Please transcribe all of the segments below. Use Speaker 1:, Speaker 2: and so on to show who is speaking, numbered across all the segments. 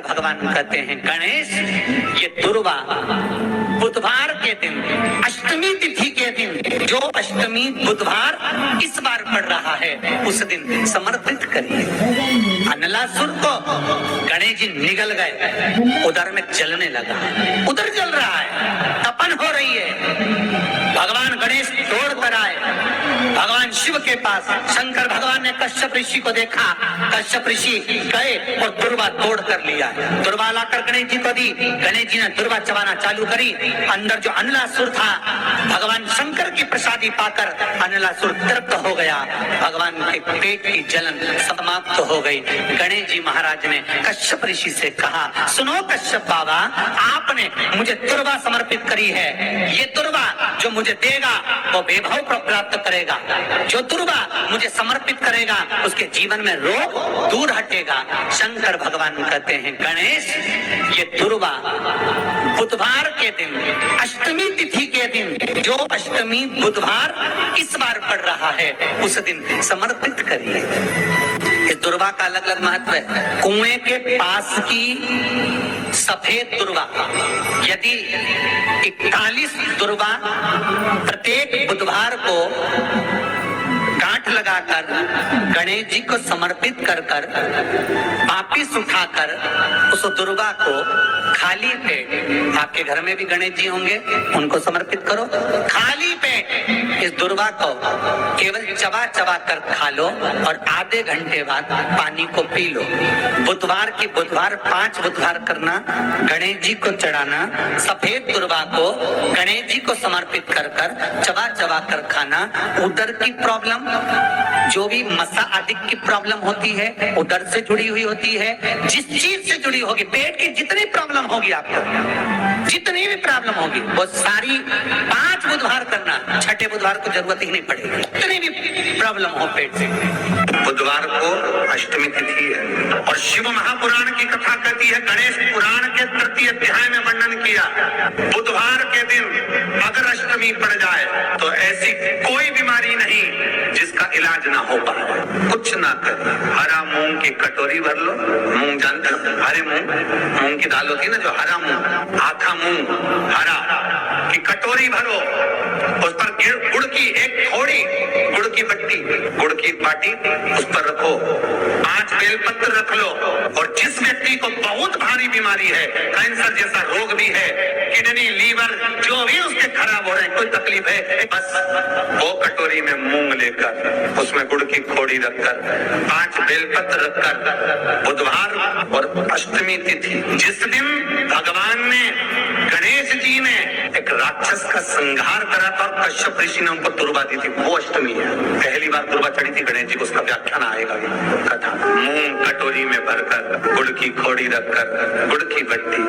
Speaker 1: शंकर भगवान कहते हैं गणेश, ये दुर्वा बुधवार के दिन, अष्टमी तिथि के दिन, जो अष्टमी बुधवार इस बार पड़ रहा है, उस दिन समर्पित करिए। अनलासुर को गणेश जी निगल गए, उधर में जलने लगा, उधर जल रहा है, तपन हो रही है। भगवान गणेश दौड़ कर आए भगवान शिव के पास। शंकर भगवान ने कश्यप ऋषि को देखा, कश्यप ऋषि गए और दुर्वा तोड़ कर लिया। दुर्वा लाकर गणेश जी को दी, गणेश जी ने दुर्वा चबाना चालू करी। अंदर जो अनलासुर था, भगवान शंकर की प्रसादी पाकर अनलासुर तृप्त हो गया, भगवान के पेट की जलन समाप्त हो गई। गणेश जी महाराज ने कश्यप ऋषि से कहा, सुनो कश्यप बाबा, आपने मुझे दुर्वा समर्पित करी है, ये दुर्वा जो मुझे देगा वो वैभव प्राप्त करेगा, जो दुर्वा मुझे समर्पित करेगा उसके जीवन में रोग दूर हटेगा। शंकर भगवान कहते हैं गणेश, ये दुर्वा बुधवार के दिन, अष्टमी तिथि के दिन, जो अष्टमी बुधवार इस बार पड़ रहा है, उस दिन समर्पित करिए। इस दुर्वा का अलग अलग महत्व है। कुएं के पास की सफेद दुर्वा, यदि 41 दुर्वा प्रत्येक बुधवार को गांठ लगाकर गणेश जी को समर्पित कर कर वापिस उठाकर उस दुर्वा को खाली पेट, आपके घर में भी गणेश जी होंगे, उनको समर्पित करो। खाली पेट इस दुर्वा को केवल चबा चबा कर खा लो और आधे घंटे बाद पानी को पी लो। बुधवार की बुधवार 5 बुधवार करना, गणेश जी को चढ़ाना, सफेद दुर्वा को गणेश जी को समर्पित कर कर चबा चबा कर खाना। उदर की प्रॉब्लम, जो भी मसा आदि की प्रॉब्लम होती है, उदर से जुड़ी हुई होती है, जिस चीज से जुड़ी होगी, पेट की जितनी प्रॉब्लम होगी, आपको जितनी भी प्रॉब्लम होगी, वो सारी 5 बुधवार करना, छठे बुधवार को जरूरत ही नहीं पड़ेगी, जितनी भी प्रॉब्लम हो पेट से। बुधवार को अष्टमी तिथि है और शिव महापुराण की कथा कहती है, गणेश पुराण के 3 अध्याय में वर्णन किया, बुधवार के दिन अगर अष्टमी पड़ जाए तो ऐसी कोई बीमारी नहीं जिसका इलाज ना हो पाए। कुछ ना कर, हरा मूंग की कटोरी भर लो, मूंग जानते हो, हरे मूंग की दाल होती है ना, जो हरा मूंग, आखा मूंग हरा की कटोरी भरो, उस पर गुड़ की एक थोड़ी गुड़ की बट्टी, गुड़ की बाटी उस पर रखो, 5 बेलपत्र रख लो, और जिस व्यक्ति को बहुत भारी बीमारी है, कैंसर जैसा रोग भी है, किडनी लीवर जो भी उसके खराब हो रहे हैं, कोई तकलीफ है, बस वो कटोरी में मूंग लेकर उसमें गुड़ की खोड़ी रखकर 5 बेलपत्र रखकर, बुधवार और अष्टमी तिथि जिस दिन भगवान ने, गणेश जी ने एक राक्षस का संहार करा था और कश्यप ऋषि ने उनको दुर्वा दी थी, वो अष्टमी है। पहली बार दुर्वा चढ़ी थी गणेश जी को, उसका व्याख्यान आएगा कथा। मूंग कटोरी में भरकर, गुड़ की खोड़ी रखकर, गुड़ की बट्टी,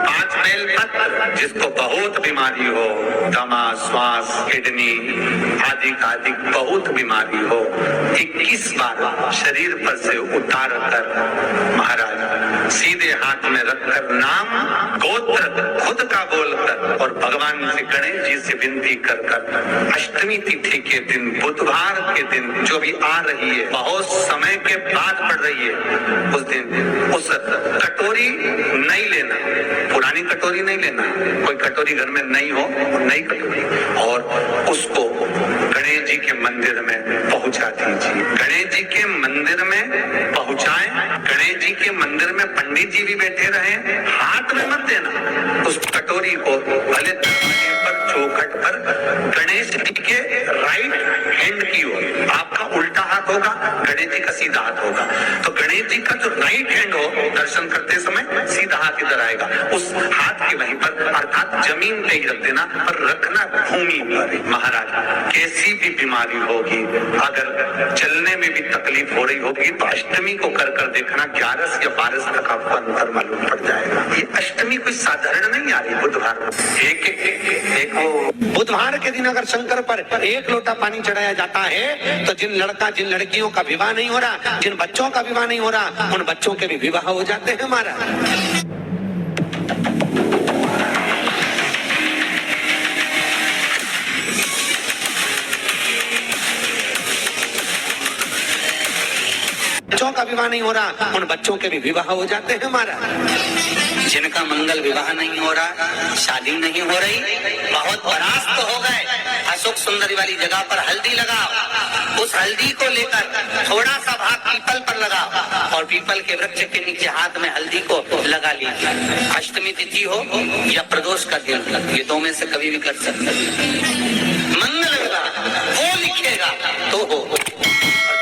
Speaker 1: 5 बेलपत्र, जिसको बहुत बीमारी हो, दमा, श्वास, किडनी आदि आदि बहुत बीमारी हो, 21 बार शरीर पर से उतार कर महाराज सीधे हाथ में रखकर नाम गोत्र खुद का बोलकर और भगवान से, गणेश जी से विनती कर कर, अष्टमी तिथि के दिन, बुधवार के दिन जो भी आ रही है, बहुत समय के बाद पड़ रही है, उस दिन उस कटोरी नहीं लेना, पुरानी कटोरी नहीं लेना, कोई कटोरी घर में नहीं हो, नई कटोरी, और उसको गणेश जी के मंदिर में पहुंचा दीजिए। गणेश जी के मंदिर में पहुंचाएं, गणेश जी के मंदिर में पंडित जी भी बैठे रहे, हाथ में मत देना उस कटोरी को, भले दरवाजे पर, चौखट पर, गणेश जी के राइट हैंड की ओर, आपका उल्टा हाथ होगा, गणेश जी का सीधा हाथ होगा, तो गणेश जी का जो राइट हैंड हो, दर्शन करते समय सीधा हाथ इधर आएगा, उस हाथ के वहीं पर, अर्थात जमीन पे ही रख देना, पर रखना भूमि पर। महाराज कैसी भी बीमारी होगी, अगर चलने में भी तकलीफ हो रही होगी, तो अष्टमी को कर कर देखना, 11 या 12 तक आपको अंतर मालूम पड़ जाएगा। ये अष्टमी कोई साधारण नहीं आ रही, बुधवार एक वो बुधवार के दिन अगर शंकर पर 1 लोटा पानी चढ़ाया जाता है, तो जिन लड़कियों का विवाह नहीं हो रहा, जिन बच्चों का विवाह नहीं हो रहा, उन बच्चों के भी विवाह हो जाते हैं हमारा। बच्चों का विवाह नहीं हो रहा, उन बच्चों के भी विवाह हो जाते हैं महाराज। जिनका मंगल विवाह नहीं हो रहा, शादी नहीं हो रही, बहुत परास्त तो हो गए, अशोक सुंदरी वाली जगह पर हल्दी लगाओ, उस हल्दी को लेकर थोड़ा सा भाग पीपल पर लगाओ और पीपल के वृक्ष के नीचे हाथ में हल्दी को लगा लीजिए। अष्टमी तिथि हो या प्रदोष का दिन, ये दो में से कभी भी कर सकते। मंगल विवाह वो लिखेगा तो हो।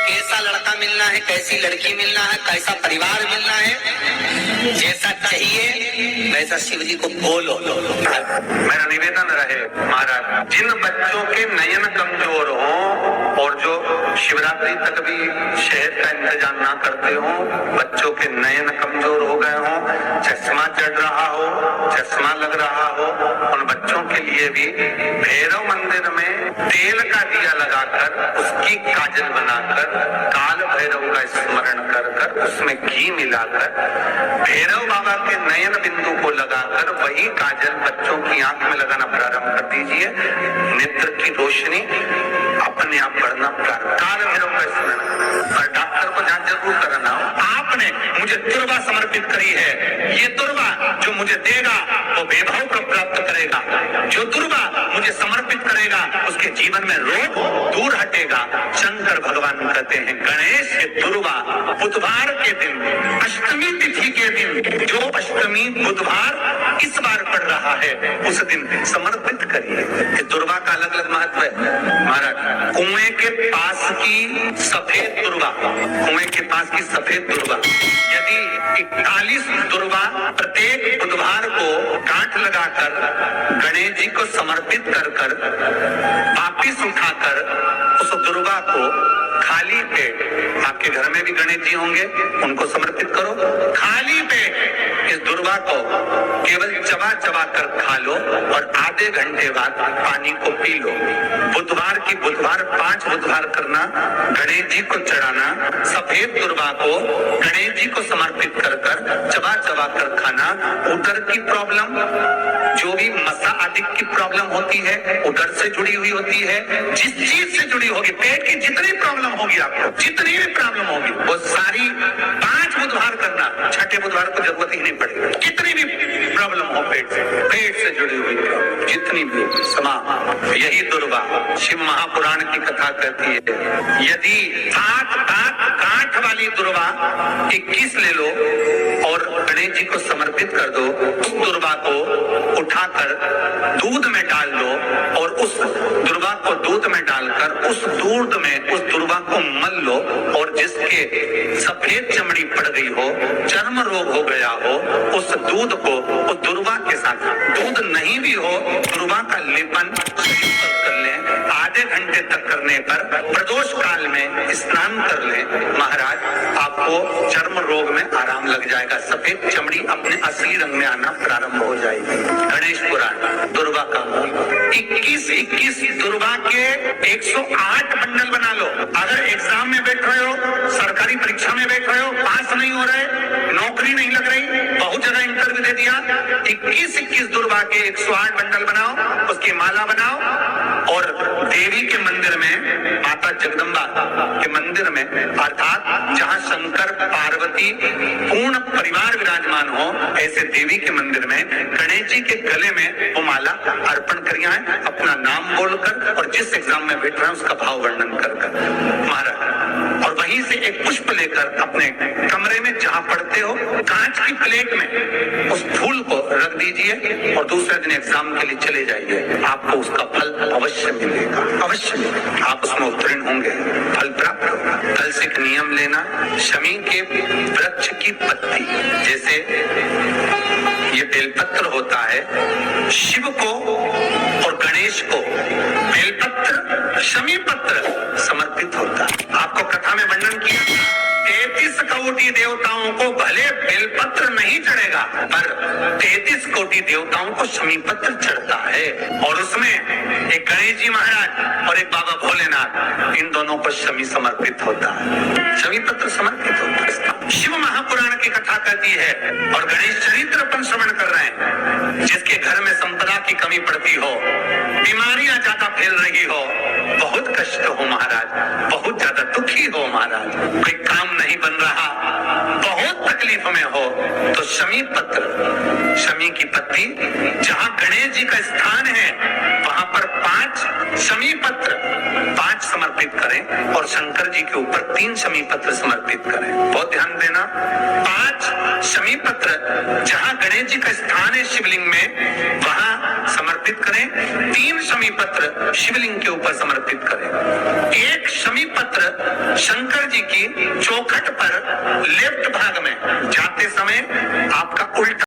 Speaker 1: कैसा लड़का मिलना है, कैसी लड़की मिलना है, कैसा परिवार मिलना है, जैसा चाहिए वैसा शिव जी को बोलो।
Speaker 2: मेरा निवेदन रहे महाराज, जिन बच्चों के नयन कमजोर हों और जो शिवरात्रि तक भी शहद का इंतजाम ना करते हो, बच्चों के नयन कमजोर हो गए हों, चश्मा चढ़ रहा हो, चश्मा लग रहा हो, उन बच्चों के लिए भी भैरव मंदिर में तेल का दिया लगाकर उसकी काजल बनाकर काल भैरव का स्मरण कर कर उसमें घी मिलाकर भैरव बाबा के नयन बिंदु को लगाकर वही काजल बच्चों की आंख में लगाना प्रारंभ कर दीजिए। नेत्र की रोशनी अपने आप बढ़ना प्रारंभ, काल भैरव का स्मरण। और डॉक्टर को जांच जरूर कराना हो, आपने मुझे दुर्वा समर्पित करी है, ये दुर्वा जो मुझे देगा वो वैभव को प्राप्त करेगा, जो दुर्वा मुझे समर्पित करेगा उसके जीवन में रोग दूर हटेगा। शंकर भगवान कहते हैं गणेश के दुर्वा बुधवार के दिन, अष्टमी तिथि के दिन, जो अष्टमी बुधवार इस बार पड़ रहा है उस दिन समर्पित करिए। दुर्वा का अलग अलग महत्व है महाराज। कुएं के पास की सफेद दुर्वा, कुएं के पास की सफेद दुर्वा यदि 41 दुर्वा प्रत्येक बुधवार को गांठ लगाकर गणेश जी को समर्पित कर कर वापिस उठाकर उस दुर्वा को खाली पेट, आपके घर में भी गणेश जी होंगे उनको समर्पित करो, खाली पेट इस दुर्वा को केवल चबा चबा कर खा लो और आधे घंटे बाद पानी को पी लो। बुधवार की बुधवार 5 बुधवार करना, गणेश जी को चढ़ाना, सफेद दुर्वा को गणेश जी को समर्पित कर कर चबा चबा कर खाना। उदर की प्रॉब्लम, जो भी मसा आदि की प्रॉब्लम होती है उदर से जुड़ी हुई होती है, जिस चीज से जुड़ी होगी, पेट की जितनी प्रॉब्लम होगी आपको, जितनी भी प्रॉब्लम होगी वो सारी 5 बुधवार करना, छठे बुधवार को जरूरत ही नहीं पड़ेगी। कितनी भी प्रॉब्लम हो पेट से जुड़ी हुई जितनी भी समा, यही दुर्वा शिव महापुराण की कथा कहती है। यदि 7 गांठ वाली दुर्वा 21 ले लो और गणेश जी को समर्पित कर दो, उस दुर्वा को उठाकर दूध में डाल दो और उस दुर्वा को दूध में डालकर उस दूध में उस दुर्वा को मल लो और जिसके सफेद चमड़ी पड़ गई हो, चर्म रोग हो गया हो, उस दूध को उस दुर्वा के साथ, दूध नहीं भी हो दुर्वा का लेपन कर लें, आधे घंटे तक करने पर प्रदोष काल में स्नान कर लें महाराज, आपको चर्म रोग में आराम लग जाएगा, सफेद चमड़ी अपने असली रंग में आना प्रारंभ हो जाएगी। गणेश पुराण दुर्वा का मूल 21 दुर्वा के 108 बंडल बना लो। अगर एग्जाम में बैठ रहे हो, सरकारी परीक्षा में बैठ रहे हो, पास नहीं हो रहे, नौकरी नहीं लग रही, बहुत जगह इंटरव्यू दे दिया, 21 दुर्वा के 108 बंडल बनाओ, उसकी माला बनाओ और देवी के मंदिर में, माता जगदम्बा के मंदिर में, अर्थात जहां शंकर पार्वती पूर्ण परिवार विराजमान हो, ऐसे देवी के मंदिर में गणेश जी के गले में वो माला अर्पण करिए, अपना नाम बोलकर और जिस एग्जाम में बैठ रहे हैं उसका भाव वर्णन कर महाराज, और वहीं से एक पुष्प लेकर अपने कमरे में जहां पढ़ते हो कांच की प्लेट में उस फूल को रख दीजिए और दूसरे दिन एग्जाम के लिए चले जाइए, आपको उसका फल अवश्य मिलेगा, अवश्य मिलेगा, आप उसमें उत्तीर्ण होंगे, फल प्राप्त होगा। कल से एक नियम लेना, शमी के वृक्ष की पत्ती, जैसे ये बेलपत्र होता है, शिव को और गणेश को बेलपत्र शमी पत्र समर्पित होता है। आपको कथा में वर्णन किया 33 कोटि देवताओं को भले बेलपत्र नहीं चढ़ेगा पर 33 कोटि देवताओं को शमी पत्र चढ़ता है, और उसमें एक गणेश जी महाराज और एक बाबा भोलेनाथ, इन दोनों को शमी समर्पित होता है, शमी पत्र समर्पित होता है। शिव महापुराण की कथा कहती है और गणेश चरित्र अपन श्रवण कर रहे हैं, जिसके घर में संपदा की कमी पड़ती हो, बीमारियां ज्यादा फैल रही हो, बहुत कष्ट हो महाराज, बहुत ज्यादा दुखी हो महाराज, कोई काम नहीं बन रहा, बहुत तकलीफ में हो, तो शमी पत्र, शमी की पत्ती, जहां गणेश जी का स्थान है वहां पर 5 शमी पत्र 5 समर्पित करें और शंकर जी के ऊपर 3 शमी पत्र समर्पित करें। बहुत ध्यान देना, 5 शमी पत्र जहां गणेश जी का स्थान है शिवलिंग में वहां समर्पित करें, 3 शमी पत्र शिवलिंग के ऊपर समर्पित करें। 1 शमी पत्र शंकर जी की चौखट पर लेफ्ट भाग में जाते समय आपका उल्टा